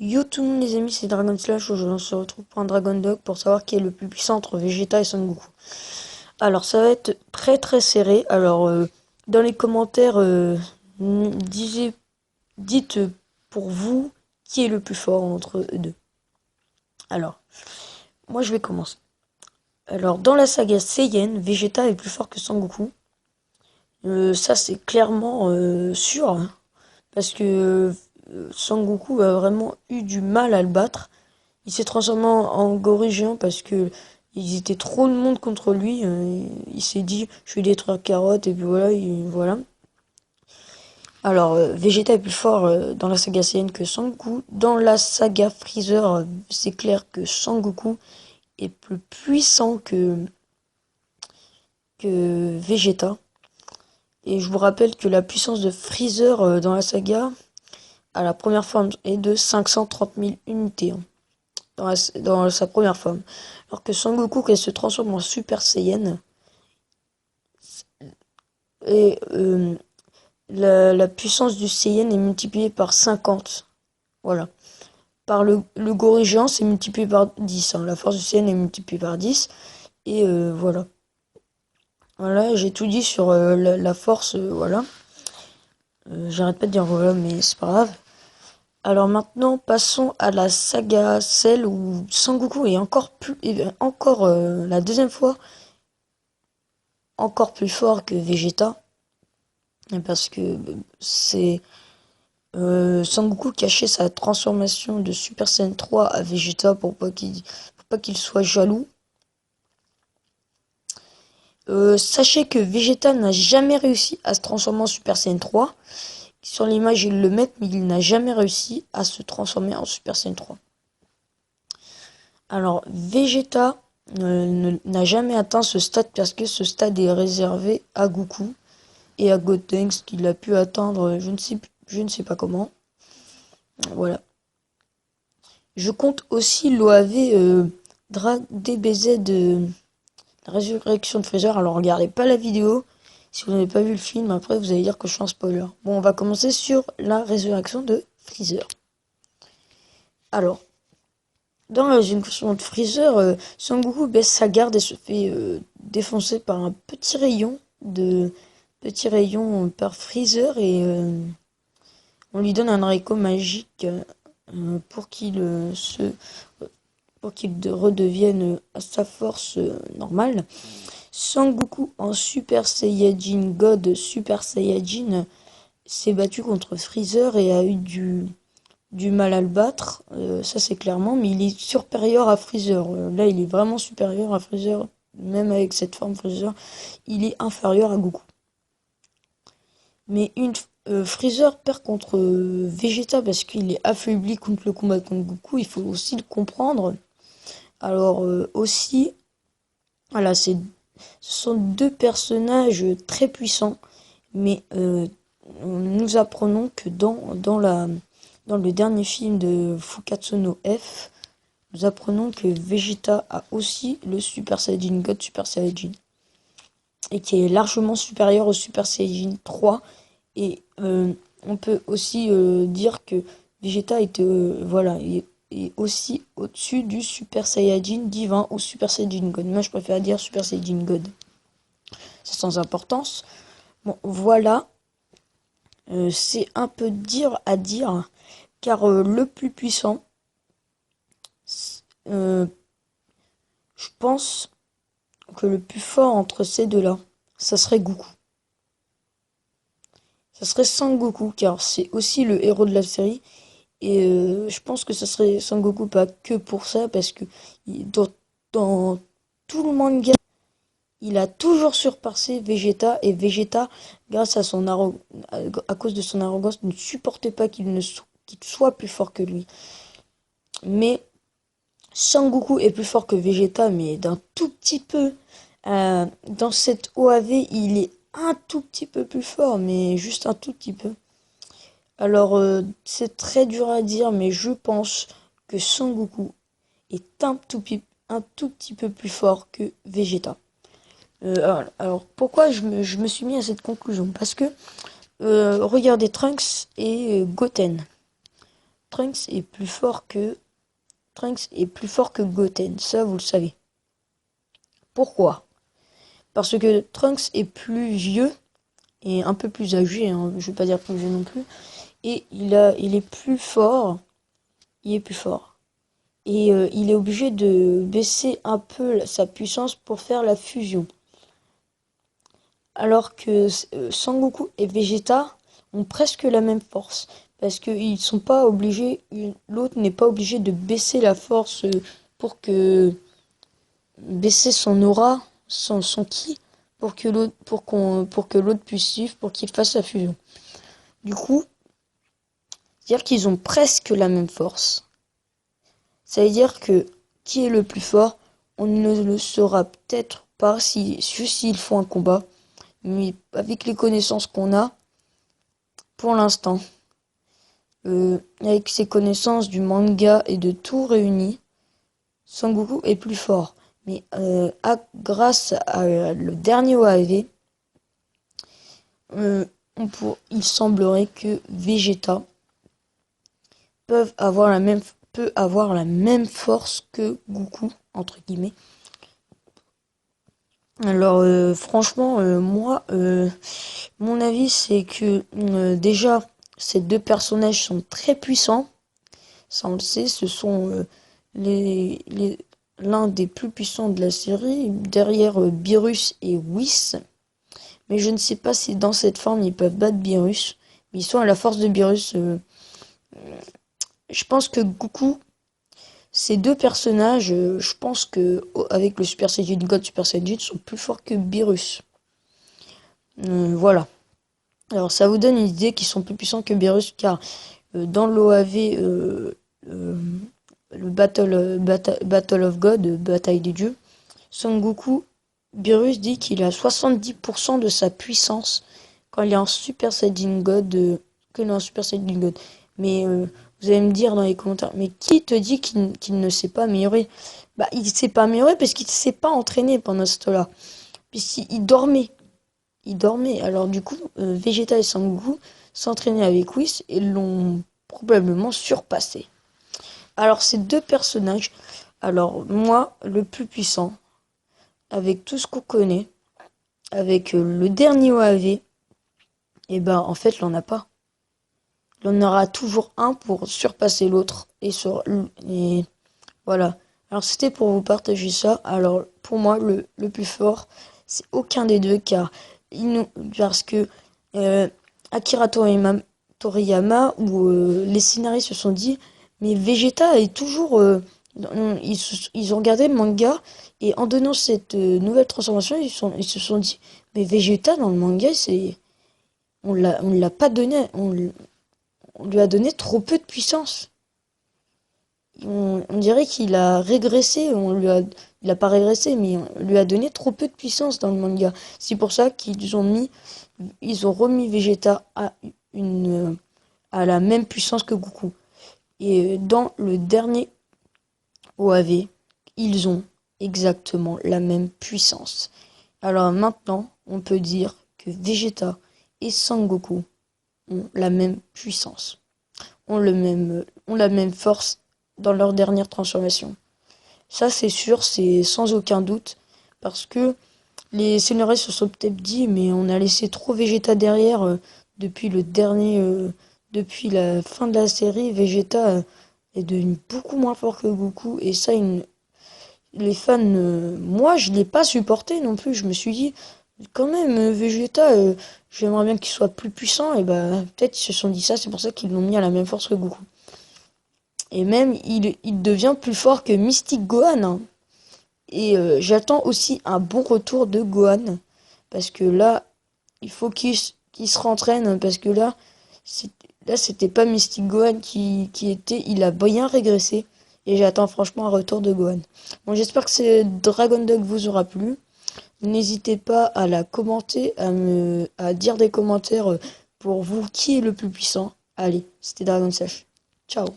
Yo tout le monde les amis, c'est Dragon Slash. Aujourd'hui on se retrouve pour un Dragon Dog pour savoir qui est le plus puissant entre Vegeta et Son Goku. Alors ça va être très serré. Alors dans les commentaires, dites pour vous qui est le plus fort entre eux deux. Alors, moi je vais commencer. Alors dans la saga Saiyan, Vegeta est plus fort que Son Goku. Ça c'est clairement sûr, hein, parce que Son Goku a vraiment eu du mal à le battre. Il s'est transformé en gorille géant parce que ils étaient trop de monde contre lui. Il s'est dit, je vais détruire Carotte et puis voilà, voilà. Alors, Vegeta est plus fort dans la saga Saiyan que Sangoku. Dans la saga Freezer, c'est clair que Sangoku est plus puissant que Vegeta. Et je vous rappelle que la puissance de Freezer dans la saga, à la première forme, est de 530 000 unités, hein, dans sa première forme. Alors que Sangoku, quand il se transforme en Super Saiyan, et la puissance du Saiyan est multipliée par 50. Voilà. Par le gorille géant, c'est multiplié par 10, hein. La force du Saiyan est multipliée par 10. Et voilà. Voilà, j'ai tout dit sur la force. Voilà. J'arrête pas de dire voilà, mais c'est pas grave. Alors maintenant, passons à la saga Cell où Sangoku est encore plus, encore la deuxième fois, encore plus fort que Vegeta. Parce que c'est Sangoku cachait sa transformation de Super Saiyan 3 à Vegeta pour pas qu'il soit jaloux. Sachez que Vegeta n'a jamais réussi à se transformer en Super Saiyan 3. Sur l'image, ils le mettent, mais il n'a jamais réussi à se transformer en Super Saiyan 3. Alors, Vegeta n'a jamais atteint ce stade parce que ce stade est réservé à Goku et à Gotenks qu'il a pu atteindre, je ne sais pas comment. Voilà. Je compte aussi l'OAV DBZ de la résurrection de Freezer. Alors regardez pas la vidéo. Si vous n'avez pas vu le film, après vous allez dire que je suis un spoiler. Bon, on va commencer sur la résurrection de Freezer. Alors, dans la résurrection de Freezer, Son Goku baisse sa garde et se fait défoncer par un petit rayon par Freezer et on lui donne un haricot magique pour qu'il redevienne à sa force normale. Sangoku en Super Saiyajin God Super Saiyajin s'est battu contre Freezer et a eu du mal à le battre, ça c'est clairement, mais il est supérieur à Freezer. Là, il est vraiment supérieur à Freezer, même avec cette forme Freezer, il est inférieur à Goku. Mais Freezer perd contre Vegeta parce qu'il est affaibli contre le combat contre Goku, il faut aussi le comprendre. Alors aussi, voilà, ce sont deux personnages très puissants, mais nous apprenons que dans le dernier film de Fukatsu no F, nous apprenons que Vegeta a aussi le Super Saiyajin God Super Saiyajin, et qui est largement supérieur au Super Saiyajin 3. Et on peut aussi dire que Vegeta est aussi au-dessus du Super Saiyajin divin ou Super Saiyajin God. Moi, je préfère dire Super Saiyajin God. C'est sans importance. Bon, voilà. C'est un peu dur à dire, car le plus puissant, euh, je pense que le plus fort entre ces deux-là, ça serait Goku. Ça serait Sangoku, car c'est aussi le héros de la série. Et je pense que ça serait Sangoku pas que pour ça, parce que dans tout le manga, il a toujours surpassé Vegeta, et Vegeta, grâce à à cause de son arrogance, ne supportait pas qu'il soit plus fort que lui. Mais Sangoku est plus fort que Vegeta, mais d'un tout petit peu. Dans cette OAV, il est un tout petit peu plus fort, mais juste un tout petit peu. Alors, c'est très dur à dire, mais je pense que Sangoku est un tout petit peu plus fort que Vegeta. Alors, pourquoi je me suis mis à cette conclusion? Parce que regardez Trunks et Goten. Trunks est plus fort que Goten, ça vous le savez. Pourquoi? Parce que Trunks est plus vieux et un peu plus âgé, hein, je vais pas dire plus vieux non plus, et il est plus fort, il est plus fort. Et il est obligé de baisser un peu sa puissance pour faire la fusion. Alors que Sangoku et Vegeta ont presque la même force. Parce qu'ils sont pas obligés, l'autre n'est pas obligé de baisser la force pour que baisser son aura, son ki, pour que l'autre puisse suivre, pour qu'il fasse la fusion. Du coup, c'est-à-dire qu'ils ont presque la même force. Ça veut dire que qui est le plus fort, on ne le saura peut-être pas juste s'ils font un combat. Mais avec les connaissances qu'on a, pour l'instant, avec ses connaissances du manga et de tout réuni, Sangoku est plus fort. Mais grâce à le dernier OAV, il semblerait que Vegeta peut avoir la même force que Goku, entre guillemets. Alors franchement, moi, mon avis c'est que déjà ces deux personnages sont très puissants. Ça on le sait, ce sont l'un des plus puissants de la série, derrière Beerus et Whis. Mais je ne sais pas si dans cette forme ils peuvent battre Beerus. Mais ils sont à la force de Beerus. Je pense que Goku, ces deux personnages, je pense que avec le Super Saiyan God, Super Saiyan sont plus forts que Beerus. Voilà. Alors ça vous donne une idée qu'ils sont plus puissants que Beerus car dans l'OAV, le Battle of God, Bataille des Dieux, Son Goku, Beerus dit qu'il a 70% de sa puissance quand il est en Super Saiyan God, que dans Super Saiyan God. Mais vous allez me dire dans les commentaires, mais qui te dit qu'il ne s'est pas amélioré? Bah, il s'est pas amélioré parce qu'il ne s'est pas entraîné pendant ce temps-là. Puisqu'il dormait. Il dormait. Alors du coup, Vegeta et Sangoku s'entraînaient avec Whis et l'ont probablement surpassé. Alors ces deux personnages, alors moi, le plus puissant, avec tout ce qu'on connaît, avec le dernier OAV, et ben en fait, il n'en a pas. Il y en aura toujours un pour surpasser l'autre. Et voilà. Alors c'était pour vous partager ça. Alors pour moi, le plus fort, c'est aucun des deux, parce que Akira Toriyama ou les scénaristes se sont dit, mais Vegeta est toujours... ils ont regardé le manga et en donnant cette nouvelle transformation, ils se sont dit, mais Vegeta dans le manga, on l'a pas donné, on lui a donné trop peu de puissance. On dirait qu'il a régressé, il a pas régressé, mais on lui a donné trop peu de puissance dans le manga. C'est pour ça ils ont remis Vegeta à la même puissance que Goku. Et dans le dernier OAV, ils ont exactement la même puissance. Alors maintenant, on peut dire que Vegeta et Sangoku ont la même puissance, ont la même force dans leur dernière transformation. Ça, c'est sûr, c'est sans aucun doute, parce que les scénaristes se sont peut-être dit, mais on a laissé trop Vegeta derrière depuis la fin de la série. Vegeta est devenu beaucoup moins fort que Goku, et ça, les fans, moi, je l'ai pas supporté non plus. Je me suis dit, quand même, Vegeta, j'aimerais bien qu'il soit plus puissant, et bah, peut-être ils se sont dit ça, c'est pour ça qu'ils l'ont mis à la même force que Goku. Et même, il devient plus fort que Mystic Gohan, hein. Et j'attends aussi un bon retour de Gohan. Parce que là, il faut qu'il se rentraîne. Parce que là c'était pas Mystic Gohan qui était. Il a bien régressé. Et j'attends franchement un retour de Gohan. Bon, j'espère que ce Dragon Dog vous aura plu. N'hésitez pas à la commenter, à dire des commentaires pour vous qui est le plus puissant. Allez, c'était Dragon Slash. Ciao.